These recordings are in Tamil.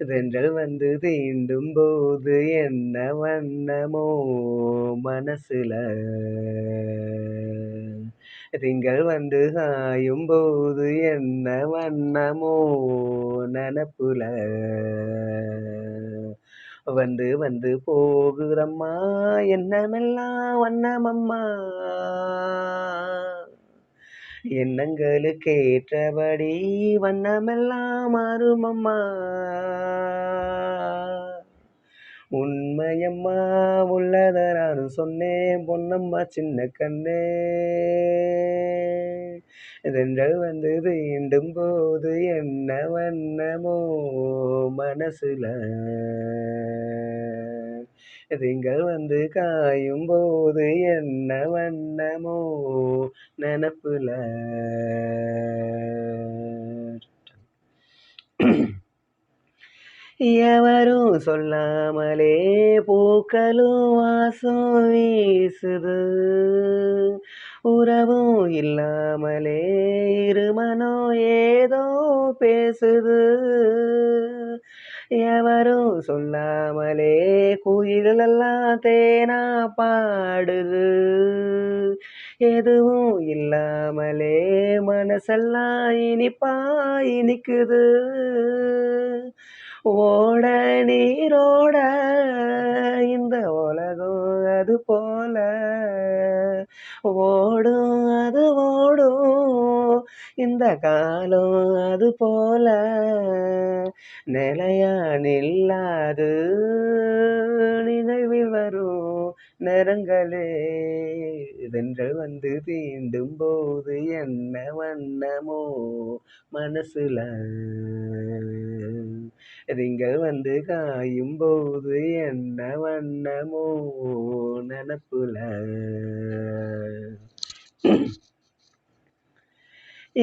தென்றல் வந்து தீண்டும் போது என்ன வண்ணமோ மனசுல திங்கள் வந்து சாயும் போது என்ன வண்ணமோ நனப்புல வந்து வந்து போகுதம்மா எண்ணமெல்லாம் வண்ணமம்மா எண்ணங்களுக்கு ஏற்றபடி வண்ணமெல்லாம் மாறுமம்மா உண்மையம்மா உள்ளத நானும் சொன்னேன் பொன்னம்மா சின்ன கண்ணே தென்றல் வந்து தீண்டும் போது என்ன வண்ணமோ மனசுல திங்கள் வந்து காயும் போது என்ன வண்ணமோ நெனப்புல எவரும் சொல்லாமலே பூக்களும் வாசம் வீசுது உறவும் இல்லாமலே இருமனம் ஏதோ பேசுது எவரும் சொல்லாமலே குயிலெல்லாம் தேனா பாடுது எதுவும் இல்லாமலே மனசெல்லாம் இனிப்பா இனிக்குது ஓட நீரோட இந்த உலகம் அது போல ஓடும் அது ஓடும் இந்த காலம் அது போல நிலையா நில்லாது நினைவில் வரும் நேரங்களே தென்றல் வந்து தீண்டும் போது என்ன வண்ணமோ மனசுல திங்கள் வந்து காயும் போது என்ன வண்ணமோ நனப்புல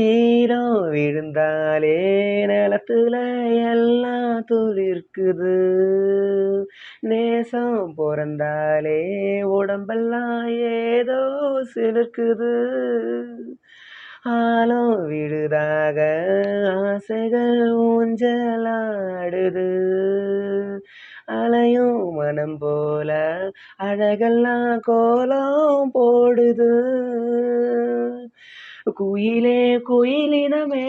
ஈரம் விழுந்தாலே நிலத்துல எல்லாம் துளிர்க்குது நேசம் பிறந்தாலே உடம்பெல்லாம் ஏதோ சிலிர்க்குது ஆழம் விழுதாக ஆசைகள் ஊஞ்சலாடுது அலையும் மனம் போல அழகெல்லாம் கோலம் போடுது குயிலே குயிலினமே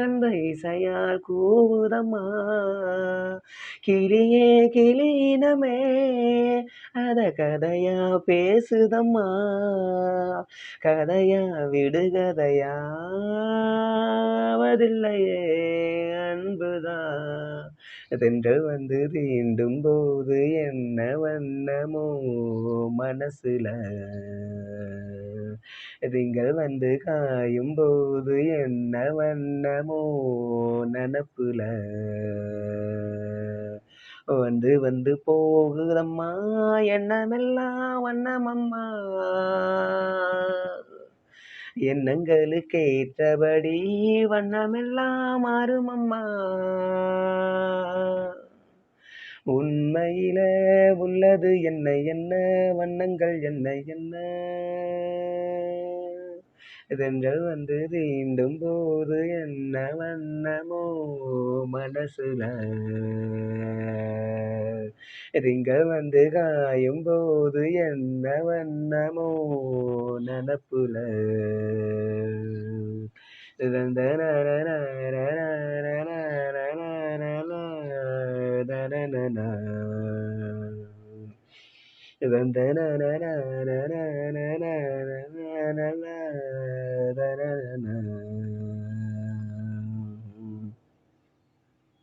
அந்த இசையால் கூவுதம்மா கிளியே கிளியினமே அத கதையா பேசுதம்மா கதையா விடுகதையா அவதில்லையே அன்புதான் தென்றல் வந்து தீண்டும் போது என்ன வண்ணமோ மனசுல திங்கள் வந்து காயும் போது என்ன வண்ணமோ நனப்புல வந்து வந்து போகுதம்மா எண்ணமெல்லாம் வண்ணமம்மா எண்ணங்களுக்கு ஏற்றபடி வண்ணமெல்லாம் மாறுமம்மா உண்மையில உள்ளது என்ன என்ன வண்ணங்கள் என்ன என்ன தென்றல் வந்து தீண்டும் போது என்ன வண்ணமோ மனசுல திங்கள் வந்து காயும் போது என்ன வண்ணமோ நனப்புல